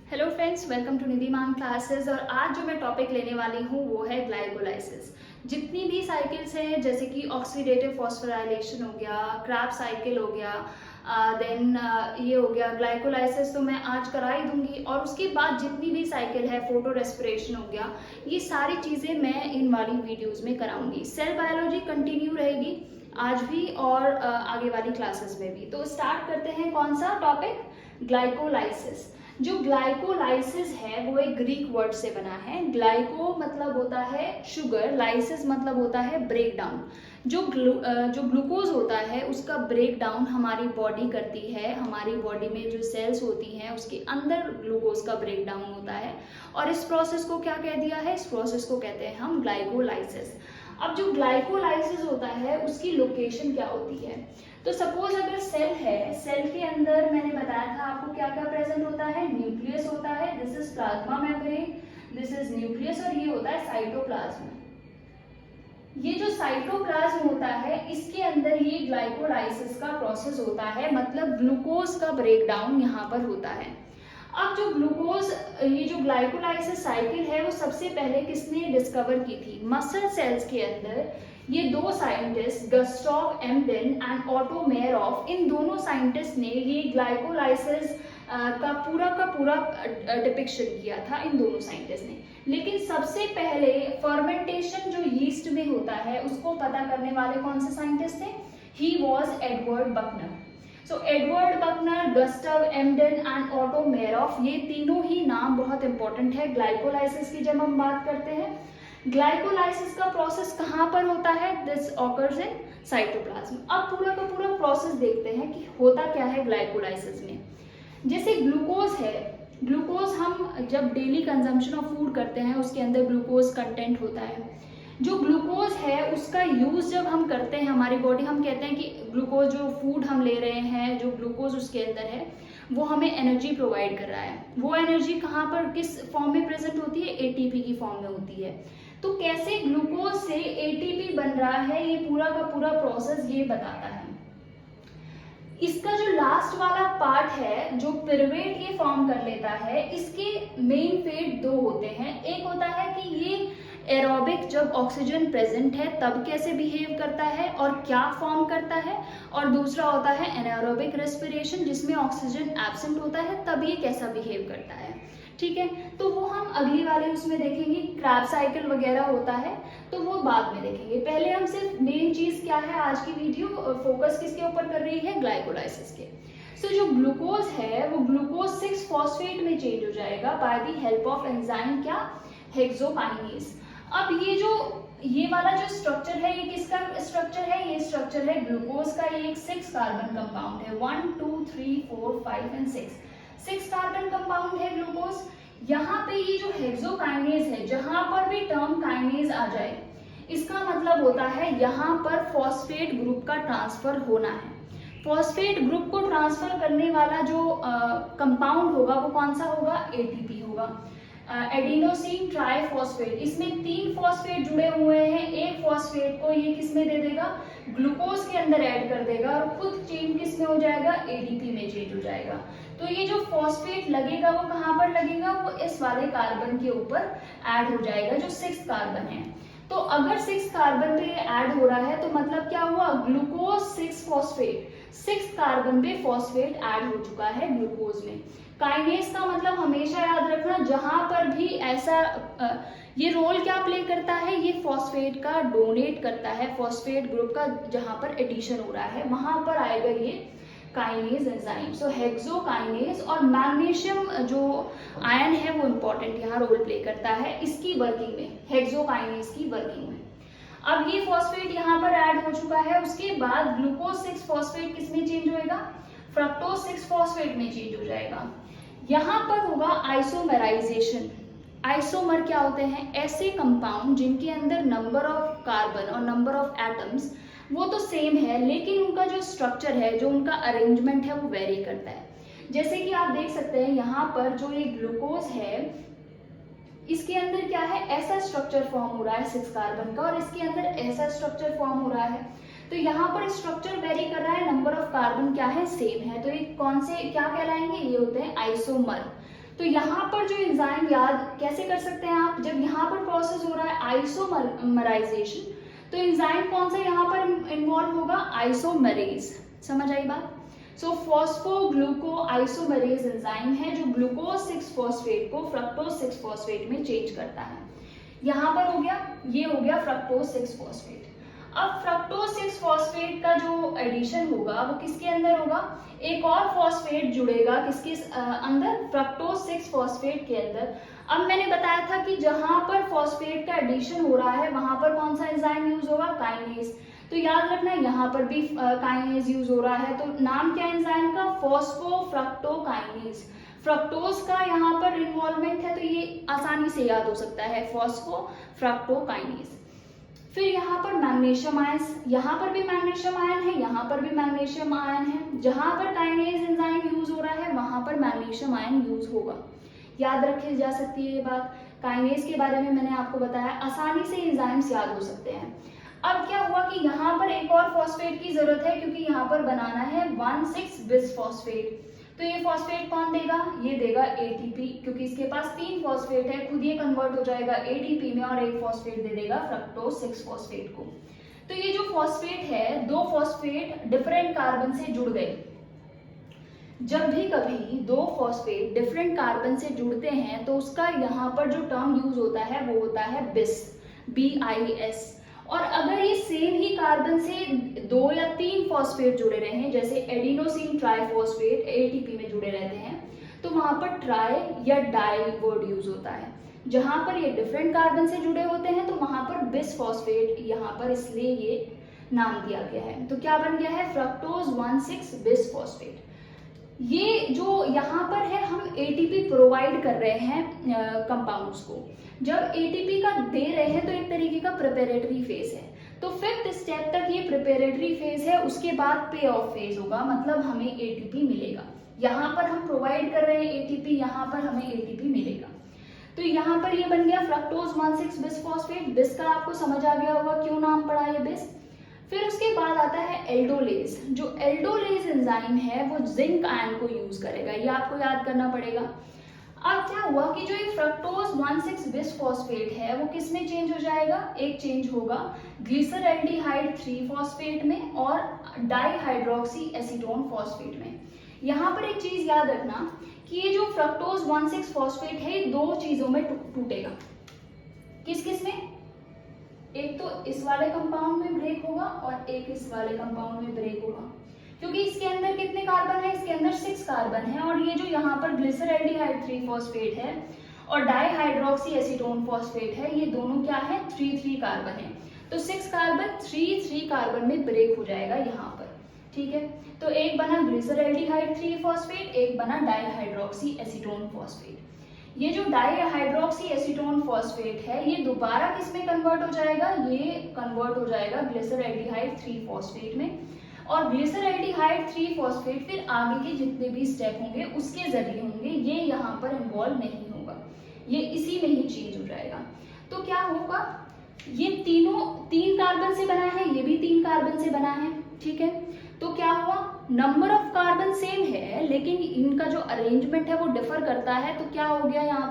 Hello friends, welcome to Nidhi ma'am classes. और आज जो मैं टॉपिक लेने वाली हूँ वो है ग्लाइकोलाइसिस। जितनी भी साइकिल्स हैं जैसे कि ऑक्सीडेटिव फॉस्फोराइलेशन हो गया, क्रैब साइकिल हो गया, देन ये हो गया ग्लाइकोलाइसिस, तो मैं आज करा ही दूंगी। और उसके बाद जितनी भी साइकिल है, फोटो रेस्पिरेशन हो गया, ये सारी चीज़ें मैं इन वाली वीडियोज़ में कराऊंगी। सेल बायोलॉजी कंटिन्यू रहेगी आज भी और आगे वाली क्लासेस में भी। तो स्टार्ट करते हैं। कौन सा टॉपिक? ग्लाइकोलाइसिस। जो ग्लाइकोलाइसिस है वो एक ग्रीक वर्ड से बना है। ग्लाइको मतलब होता है शुगर, लाइसिस मतलब होता है ब्रेक डाउन। जो ग्लूकोज होता है उसका ब्रेक डाउन हमारी बॉडी करती है। हमारी बॉडी में जो सेल्स होती हैं उसके अंदर ग्लूकोज का ब्रेक डाउन होता है। और इस प्रोसेस को क्या कह दिया है? इस प्रोसेस को कहते हैं हम ग्लाइकोलाइसिस। अब जो ग्लाइकोलाइसिस होता है उसकी लोकेशन क्या होती है? तो सपोज अगर सेल है, सेल के अंदर मैंने बताया था आपको क्या क्या प्रेजेंट होता है। न्यूक्लियस होता है, this is plasma membrane, this is nucleus, और ये होता है साइटोप्लाज्म। ये जो साइटोप्लाज्म होता है इसके अंदर ये ग्लाइकोलाइसिस का प्रोसेस होता है, मतलब ग्लूकोज का ब्रेकडाउन यहाँ पर होता है। अब जो ग्लूकोज, ये जो ग्लाइकोलाइसिस साइकिल है वो सबसे पहले किसने डिस्कवर की थी? मसल सेल्स के अंदर ये दो साइंटिस्ट, गस्टॉव एम्डेन एंड ऑटो मेयरऑफ, इन दोनों साइंटिस्ट ने ये ग्लाइकोलाइसिस का पूरा डिपिक्शन किया था, इन दोनों साइंटिस्ट ने। लेकिन सबसे पहले फर्मेंटेशन जो यीस्ट में होता है उसको पता करने वाले कौन से साइंटिस्ट थे? He was Edward Buchner. So Edward Buchner, Gustav Embden and Otto Meyerhof, ये तीनों ही नाम बहुत इंपॉर्टेंट है ग्लाइकोलाइसिस की जब हम बात करते हैं। ग्लाइकोलाइसिस का प्रोसेस कहाँ पर होता है? This occurs in cytoplasm. अब पूरा का पूरा प्रोसेस देखते हैं कि होता क्या है ग्लाइकोलाइसिस में। जैसे ग्लूकोज है, ग्लूकोज हम जब डेली कंजम्पशन ऑफ फूड करते हैं उसके अंदर ग्लूकोज कंटेंट होता है। जो ग्लूकोज है उसका यूज जब हम करते हैं हमारी बॉडी, हम कहते हैं कि ग्लूकोज जो फूड हम ले रहे हैं, जो ग्लूकोज उसके अंदर है वो हमें एनर्जी प्रोवाइड कर रहा है। वो एनर्जी कहाँ पर, किस फॉर्म में प्रेजेंट होती है? एटीपी की फॉर्म में होती है। तो कैसे ग्लूकोज से एटीपी बन रहा है, ये पूरा का पूरा प्रोसेस ये बताता है। इसका जो लास्ट वाला पार्ट है जो पिरुवेट ये फॉर्म कर लेता है, इसके मेन फेट दो होते हैं। एक होता है कि ये एरोबिक, जब ऑक्सीजन प्रेजेंट है तब कैसे बिहेव करता है और क्या फॉर्म करता है, और दूसरा होता है एनारोबिक रेस्पिरेशन, जिसमें ऑक्सीजन एब्सेंट होता है तब ये कैसा बिहेव करता है। ठीक है, तो वो हम अगली वाले उसमें देखेंगे। क्रैब साइकिल वगैरह होता है तो वो बाद में देखेंगे। पहले हम सिर्फ मेन चीज क्या है, आज की वीडियो फोकस किसके ऊपर कर रही है? ग्लाइकोलाइसिस के। सो जो ग्लूकोज है वो ग्लूकोज 6 फॉस्फेट में चेंज हो जाएगा by the help of enzyme, क्या? हेक्सोकाइनेज। अब ये वाला जो स्ट्रक्चर है ये किसका स्ट्रक्चर है? ये स्ट्रक्चर है ग्लूकोज का। ये एक 6 कार्बन कंपाउंड है, 1 2 3 4 5 एंड 6 कार्बन कंपाउंड है ग्लूकोज। यहाँ पे ये जो हेक्सोकाइनेज है, जहां पर भी टर्म काइनेज आ जाए इसका मतलब होता है यहाँ पर फॉस्फेट ग्रुप का ट्रांसफर होना है। फॉस्फेट ग्रुप को ट्रांसफर करने वाला जो कंपाउंड होगा वो कौन सा होगा? एटीपी होगा, एडिनोसिन ट्राइफॉस्फेट। इसमें 3 फॉस्फेट जुड़े हुए हैं, एक फॉस्फेट को ये किस में दे देगा? ग्लूकोज के अंदर ऐड कर देगा, और खुद चेंज किस में हो जाएगा? एडीपी में चेंज हो जाएगा। तो ये जो फॉस्फेट लगेगा वो कहाँ पर लगेगा? वो इस वाले कार्बन के ऊपर ऐड हो जाएगा जो 6 कार्बन है। तो अगर 6 कार्बन पे ऐड हो रहा है तो मतलब क्या हुआ? ग्लूकोज 6 फॉस्फेट, 6 कार्बन पे फॉस्फेट ऐड हो चुका है ग्लूकोज में। काइनेज का मतलब हमेशा याद रखना, जहां पर भी ऐसा ये रोल क्या प्ले करता है? ये फॉस्फेट का डोनेट करता है, फॉस्फेट ग्रुप का जहां पर एडिशन हो रहा है वहां पर आएगा ये काइनेज एंजाइम। सो हेक्सोकाइनेज। और मैग्नीशियम जो आयन है वो इंपॉर्टेंट यहाँ रोल प्ले करता है इसकी वर्किंग में, हेक्सोकाइनेज की वर्किंग में। अब ये फॉस्फेट यहाँ पर ऐड हो चुका है, उसके बाद ग्लूकोज 6 फॉस्फेट किस में चेंज होएगा? फ्रक्टोज 6 फॉस्फेट में चेंज हो जाएगा। यहाँ पर होगा आइसोमेराइजेशन। आइसोमर क्या होते हैं? ऐसे कंपाउंड जिनके अंदर नंबर ऑफ कार्बन और नंबर ऑफ एटम्स वो तो सेम है, लेकिन उनका जो स्ट्रक्चर है, जो उनका अरेंजमेंट है वो वेरी करता है। जैसे कि आप देख सकते हैं यहाँ पर जो ये ग्लूकोज है इसके अंदर क्या है? ऐसा स्ट्रक्चर फॉर्म हो रहा है 6 कार्बन का, और इसके अंदर ऐसा स्ट्रक्चर फॉर्म हो रहा है। तो यहाँ पर स्ट्रक्चर वेरी कर रहा है, नंबर ऑफ कार्बन क्या है? सेम है। तो ये कौन से क्या कहलाएंगे? ये होते हैं आइसोमर। तो यहाँ पर जो एंजाइम याद कैसे कर सकते हैं आप, जब यहाँ पर प्रोसेस हो रहा है आइसोमराइजेशन, तो एंजाइम कौन सा यहाँ पर इन्वॉल्व होगा, आइसोमेरेज। समझ आई बात। सो फॉस्फोग्लूको आइसोमेरेज एंजाइम है जो ग्लूकोज 6 फॉस्फेट को फ्रक्टोज 6 फॉस्फेट में चेंज करता है। यहाँ पर हो गया, ये हो गया फ्रक्टोज 6 फॉस्फेट। अब फ्रक्टोज 6 फॉस्फेट का जो एडिशन होगा वो किसके अंदर होगा, एक और फॉस्फेट जुड़ेगा किसके अंदर, फ्रक्टोज 6 फॉस्फेट के अंदर। अब मैंने बताया था कि जहां पर फॉस्फेट का एडिशन हो रहा है वहां पर कौन सा एंजाइम यूज होगा, काइनेज। तो याद रखना यहाँ पर भी काइनेज यूज हो रहा है। तो नाम क्या है एंजाइम का, फॉस्फोफ्रक्टोकाइनेज। फ्रक्टोज का यहाँ पर इन्वॉल्वमेंट है तो ये आसानी से याद हो सकता है, फॉस्फोफ्रक्टोकाइनेज। फिर यहाँ पर मैग्नीशियम आयंस, यहाँ पर भी मैग्नीशियम आयन है, यहाँ पर भी मैग्नीशियम आयन है। जहां पर काइनेज एंजाइम यूज हो रहा है वहां पर मैग्नीशियम आयन यूज होगा। याद रखी जा सकती है ये बात। काइनेज के बारे में मैंने आपको बताया, आसानी से एंजाइम्स याद हो सकते हैं। अब क्या हुआ कि यहाँ पर एक और फॉस्फेट की जरूरत है क्योंकि यहाँ पर बनाना है 1,6-बिस-फॉस्फेट। तो ये फॉस्फेट कौन देगा, ये देगा एटीपी, क्योंकि इसके पास 3 फॉस्फेट है, खुद ये कन्वर्ट हो जाएगा एटीपी में और एक फॉस्फेट दे देगा फ्रक्टोज 6 फॉस्फेट को। तो ये जो फॉस्फेट है, 2 फॉस्फेट डिफरेंट कार्बन से जुड़ गए। जब भी कभी 2 फॉस्फेट डिफरेंट कार्बन से जुड़ते हैं तो उसका यहाँ पर जो टर्म यूज होता है वो होता है बिस, BIS। और अगर ये सेम ही कार्बन से 2 या 3 फॉस्फेट जुड़े रहे हैं, जैसे एडिनोसिन ट्राइफॉस्फेट एटीपी में जुड़े रहते हैं, तो वहां पर ट्राई या डाई वर्ड यूज होता है। जहां पर ये डिफरेंट कार्बन से जुड़े होते हैं तो वहां पर बिस फॉस्फेट यहाँ पर, इसलिए ये नाम दिया गया है। तो क्या बन गया है, फ्रक्टोज 1,6-बिस फॉस्फेट। ये जो यहाँ पर है, हम एटीपी प्रोवाइड कर रहे हैं कंपाउंड्स को। जब एटीपी का दे रहे हैं तो एक तरीके का प्रिपरेटरी फेज है। तो 5th स्टेप तक ये प्रिपरेटरी फेज है, उसके बाद पे ऑफ फेज होगा, मतलब हमें एटीपी मिलेगा। यहाँ पर हम प्रोवाइड कर रहे हैं एटीपी, यहाँ पर हमें एटीपी मिलेगा। तो यहाँ पर ये बन गया फ्रक्टोज 1,6-बिस-फॉस्फेट। बिस का आपको समझ आ गया होगा क्यों नाम पड़ा है बिस। फिर उसके बाद आता है एल्डोलेज। जो एल्डोलेज एंजाइम है वो जिंक आयन को यूज करेगा, ये आपको याद करना पड़ेगा। अब क्या हुआ कि जो ये फ्रक्टोज 1,6-बिस-फॉस्फेट है वो किस में चेंज हो जाएगा, एक चेंज होगा ग्लिसरैल्डिहाइड 3 फॉस्फेट में और डाईहाइड्रोक्सी एसीटोन फॉस्फेट में। यहाँ पर एक चीज याद रखना कि ये जो फ्रक्टोज 1,6-फॉस्फेट है ये 2 चीजों में टूटेगा। किस किस में, एक तो इस वाले कंपाउंड में ब्रेक होगा और एक इस वाले कंपाउंड में ब्रेक होगा, क्योंकि इसके अंदर कितने कार्बन है, इसके अंदर 6 कार्बन है और ये जो यहाँ पर ग्लिसरैल्डिहाइड 3 फॉस्फेट है और डाईहाइड्रोक्सी एसीटोन फॉस्फेट है, ये दोनों क्या है, 3 कार्बन है। तो 6 कार्बन 3 कार्बन में ब्रेक हो जाएगा यहाँ पर, ठीक है। तो एक बना ग्लिसरैल्डिहाइड 3 फॉस्फेट, एक बना डाईहाइड्रोक्सी एसीटोन फॉस्फेट। ये जो डाईहाइड्रोक्सी एसीटोन फॉस्फेट है ये दोबारा किस में कन्वर्ट हो जाएगा, ये कन्वर्ट हो जाएगा ग्लिसरैल्डिहाइड 3 फॉस्फेट में। और ग्लिसरैल्डिहाइड 3 फॉस्फेट फिर आगे के जितने भी स्टेप होंगे उसके जरिए होंगे, ये यहाँ पर इन्वॉल्व नहीं होगा, ये इसी में ही चेंज हो जाएगा। तो क्या होगा, ये तीनों 3 कार्बन से बना है, ये भी 3 कार्बन से बना है, ठीक है। तो क्या हुआ, नंबर ऑफ कार्बन सेम है लेकिन इनका जो अरेंजमेंट है वो डिफर करता है। तो क्या हो गया यहाँ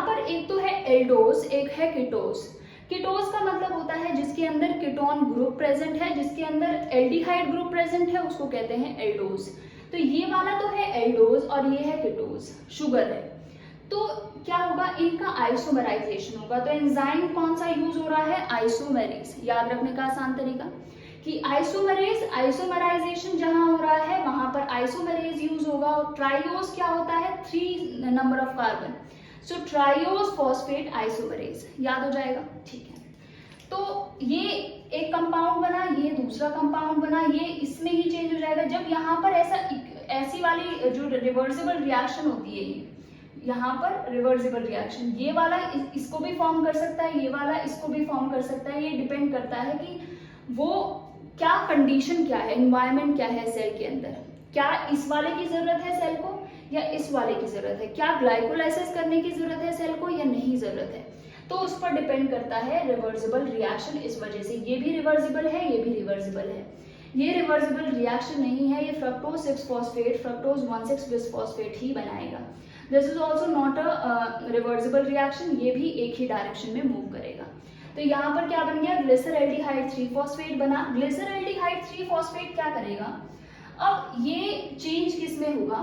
पर एक तो है एल्डोज, एक है कीटोज। कीटोज का मतलब होता है जिसके अंदर कीटोन ग्रुप प्रेजेंट है, जिसके अंदर एल्डिहाइड ग्रुप प्रेजेंट है, उसको कहते हैं एल्डोज। तो ये वाला तो है एल्डोज और ये है कीटोज, शुगर है। तो क्या होगा, इनका आइसोमराइजेशन होगा। तो एंजाइम कौन सा यूज हो रहा है, आइसोमेरेज। याद रखने का आसान तरीका कि आइसोमराइजेशन जहां हो रहा है वहां पर आइसोमेरेज यूज होगा। और ट्राइओज क्या होता है, 3 number of carbon, so triose phosphate isomerase, याद हो जाएगा, ठीक है। तो ये एक कंपाउंड बना, ये दूसरा कंपाउंड बना, ये इसमें ही चेंज हो जाएगा। जब यहाँ पर ऐसी वाली जो रिवर्सिबल रिएक्शन होती है, ये यहाँ पर रिवर्सिबल रिएक्शन, ये वाला इसको भी फॉर्म कर सकता है, ये वाला इसको भी फॉर्म कर सकता है। ये डिपेंड करता है कि वो क्या कंडीशन क्या है, एनवायरनमेंट क्या है सेल के अंदर, क्या इस वाले की जरूरत है सेल को या इस वाले की जरूरत है, क्या ग्लाइकोलाइसिस करने की जरूरत है सेल को या नहीं जरूरत है। तो उस पर डिपेंड करता है रिवर्सिबल रिएक्शन। इस वजह से ये भी रिवर्सिबल है, ये भी रिवर्सिबल है। ये रिवर्सिबल रिएक्शन नहीं है, ये फ्रक्टोज 6 फॉस्फेट फ्रक्टोज 1,6 बिसफॉस्फेट ही बनाएगा। This is also not a reversible reaction, ये भी एक ही डायरेक्शन में मूव करेगा। तो यहाँ पर क्या बन गया, ग्लिसरल्डिहाइड 3 फॉस्फेट बना। ग्लिसरल्डिहाइड 3 फॉस्फेट क्या करेगा, अब ये चेंज किस में होगा,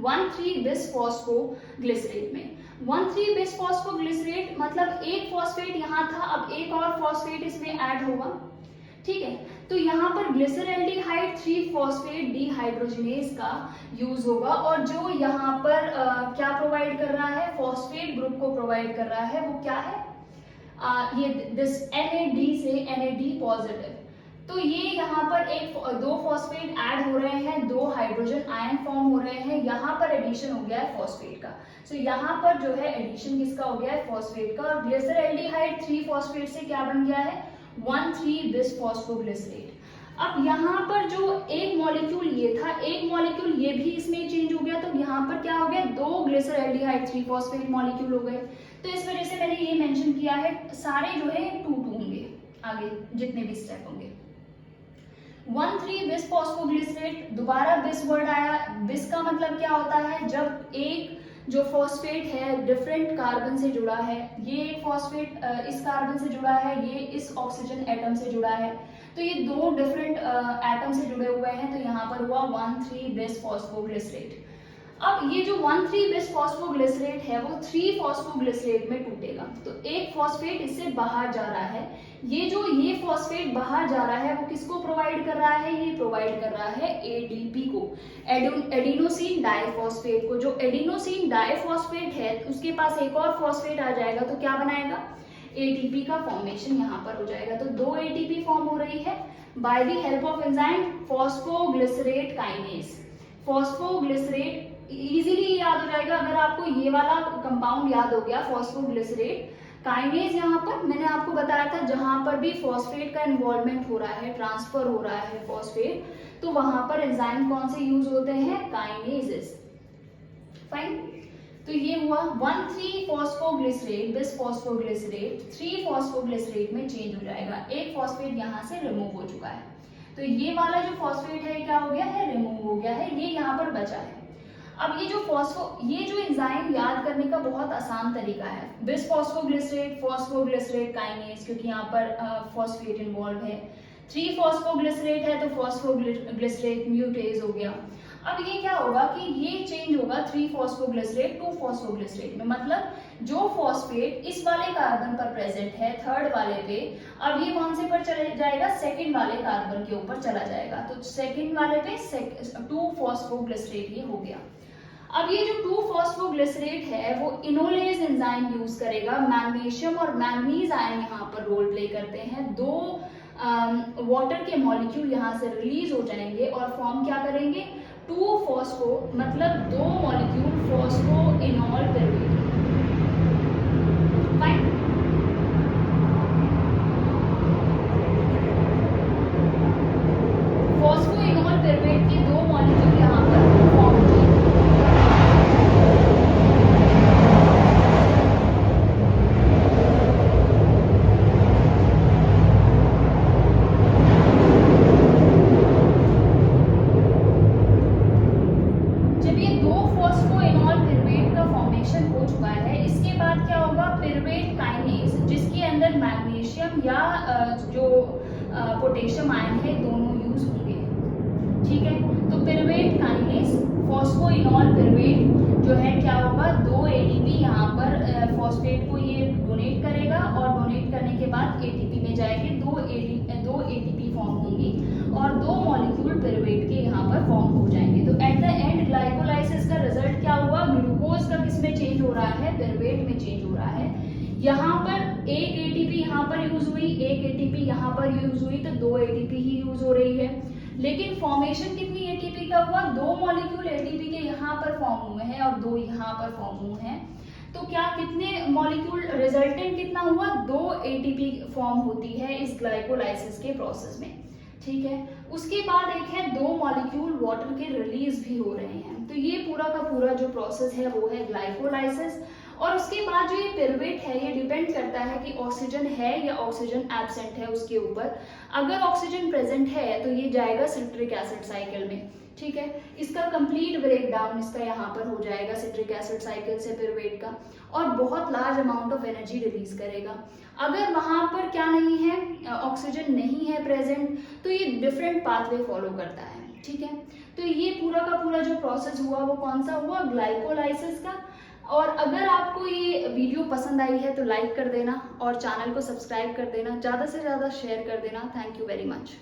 1,3 बिसफॉस्फोग्लिसरेट में। 1,3 बिसफॉस्फोग्लिसरेट मतलब एक फॉस्फेट यहाँ था, अब एक और फॉस्फेट इसमें ऐड होगा, ठीक है। तो यहाँ पर ग्लिसरल्डिहाइड 3 फॉस्फेट डिहाइड्रोजनेज का यूज होगा, और जो यहाँ पर क्या प्रोवाइड कर रहा है, फॉस्फेट ग्रुप को प्रोवाइड कर रहा है, वो क्या है, ये दिस NAD से NAD पॉजिटिव। तो ये यहाँ पर दो फॉस्फेट ऐड हो रहे हैं, 2 हाइड्रोजन आयन फॉर्म हो रहे हैं, यहाँ पर एडिशन हो गया है फॉस्फेट का। सो यहाँ पर जो है एडिशन किसका हो गया है, फॉस्फेट का। और ग्लिसरल्डिहाइड 3 फॉस्फेट से क्या बन गया है, 1,3 बिसफॉस्फोग्लिसरेट। अब यहाँ पर जो एक मॉलिक्यूल ये था, एक मॉलिक्यूल ये भी इसमें चेंज हो गया, तो यहाँ पर क्या हो गया, 2 ग्लिसरल्डिहाइड 3 फॉस्फेट मॉलिक्यूल हो गए। तो इस वजह से मैंने ये मेंशन किया है, सारे जो है 2-2 होंगे आगे जितने भी स्टेप होंगे। 1,3 बिसफॉस्फोग्लिसरेट, दोबारा बिस वर्ड आया। बिस का मतलब क्या होता है, जब एक जो फॉस्फेट है डिफरेंट कार्बन से जुड़ा है, ये एक फॉस्फेट इस कार्बन से जुड़ा है, ये इस ऑक्सीजन एटम से जुड़ा है, तो ये 2 डिफरेंट एटम से जुड़े हुए हैं, तो यहाँ पर हुआ 1,3 बिसफॉस्फोग्लिसरेट। अब ये जो 1,3 बिसफॉस्फोग्लिसरेट है वो 3 फॉस्फोग्लिसरेट में टूटेगा, तो एक फॉस्फेट इससे बाहर जा रहा है। ये फॉस्फेट बाहर जा रहा है वो किसको प्रोवाइड कर रहा है, ये प्रोवाइड कर रहा है ADP को, एडिनोसिन डाइफॉस्फेट को। जो एडिनोसिन डाइफॉस्फेट है उसके पास एक और फॉस्फेट आ जाएगा, तो क्या बनाएगा, ATP का फॉर्मेशन यहाँ पर हो जाएगा। तो 2 ATP फॉर्म हो रही है by the help of enzyme phosphoglycerate kinase. Phosphoglycerate easily याद हो जाएगा अगर आपको ये वाला कंपाउंड याद हो गया, फॉस्फोग्लिसरेट काइनेज। यहाँ पर मैंने आपको बताया था जहां पर भी फॉस्फेट का इन्वॉल्वमेंट हो रहा है, ट्रांसफर हो रहा है फॉस्फेट, तो वहां पर एंजाइम कौन से यूज होते हैं, काइनेजेस। फाइन, तो ये हुआ 1,3 फॉस्फोग्लिसरेट बिसफॉस्फोग्लिसरेट 3 फॉस्फोग्लिसरेट में चेंज हो जाएगा, एक फॉस्फेट यहाँ से रिमूव हो चुका है। तो ये वाला जो फॉस्फेट है क्या हो गया है, रिमूव हो गया है, ये यहाँ पर बचा है। अब ये जो एंजाइम याद करने का बहुत आसान तरीका है, बिसफॉस्फोग्लिसरेट फॉस्फोग्लिसरेट काइनेज, क्योंकि यहाँ पर फॉस्फेट इन्वॉल्व है। 3 फॉस्फोग्लिसरेट है तो फॉस्फोग्लिसरेट म्यूटेज हो गया। अब ये क्या होगा कि ये चेंज होगा 3 फॉस्फोग्लिसरेट 2 फॉस्फोग्लिसरेट में, मतलब जो फॉस्फेट इस वाले कार्बन पर प्रेजेंट है थर्ड वाले पे, अब ये कौन से पर चले जाएगा, सेकंड वाले कार्बन के ऊपर चला जाएगा, तो सेकंड वाले पे 2 फॉस्फोग्लिसरेट ये हो गया। अब ये जो 2 फॉस्फोग्लिसरेट है वो इनोलेज एंजाइम यूज करेगा, मैग्नीशियम और मैंगनीज आयन यहाँ पर रोल प्ले करते हैं। 2 वाटर के मॉलिक्यूल यहाँ से रिलीज हो जाएंगे और फॉर्म क्या करेंगे, 2 फॉस्फो मतलब 2 molecule phospho enol pyruvate. Fine, phospho enol pyruvate के 2 मॉलिक्यूल यहाँ पर फॉर्म हो जाएंगे। मैग्नीशियम या जो पोटेशियम आयन है दोनों यूज होंगे, ठीक है। तो पिरुवेट काइनेज फॉस्फोइनॉल पिरुवेट जो है क्या होगा, 2 ATP यहाँ पर फॉस्फेट को ये डोनेट करेगा और डोनेट करने के बाद ATP में जाएंगे, 2 ATP फॉर्म होंगी और 2 मॉलिक्यूल पिरुवेट के यहाँ पर फॉर्म हो जाएंगे। तो एट द एंड ग्लाइकोलाइसिस का रिजल्ट क्या हुआ, ग्लूकोज का किस में चेंज हो रहा है, पिरुवेट में चेंज हो रहा है। यहाँ पर एक ATP यहाँ पर यूज हुई, एक ATP यहाँ पर यूज हुई, तो 2 ATP ही यूज हो रही है। लेकिन फॉर्मेशन कितनी ATP का हुआ, 2 मॉलिक्यूल ATP के यहाँ पर फॉर्म हुए हैं और 2 यहाँ पर फॉर्म हुए हैं। तो क्या कितने मॉलिक्यूल रिजल्टेंट कितना हुआ, 2 ATP फॉर्म होती है इस ग्लाइकोलाइसिस के प्रोसेस में, ठीक है। उसके बाद एक है 2 मॉलिक्यूल वाटर के रिलीज भी हो रहे हैं। तो ये पूरा का पूरा जो प्रोसेस है वो है ग्लाइकोलाइसिस। और उसके बाद जो ये पिरुवेट है ये डिपेंड करता है कि ऑक्सीजन है या ऑक्सीजन एब्सेंट है उसके ऊपर। अगर ऑक्सीजन प्रेजेंट है तो ये जाएगा सिट्रिक एसिड साइकिल में, ठीक है। इसका कंप्लीट ब्रेकडाउन इसका यहाँ पर हो जाएगा सिट्रिक एसिड साइकिल से पिरुवेट का, और बहुत large amount of energy release करेगा। अगर वहाँ पर क्या नहीं है, ऑक्सीजन नहीं है प्रेजेंट, तो ये डिफरेंट पाथवे फॉलो करता है, ठीक है। तो ये पूरा का पूरा जो प्रोसेस हुआ वो कौन सा हुआ, ग्लाइकोलाइसिस का। और अगर आपको ये वीडियो पसंद आई है तो लाइक कर देना और चैनल को सब्सक्राइब कर देना, ज़्यादा से ज़्यादा शेयर कर देना। Thank you very much.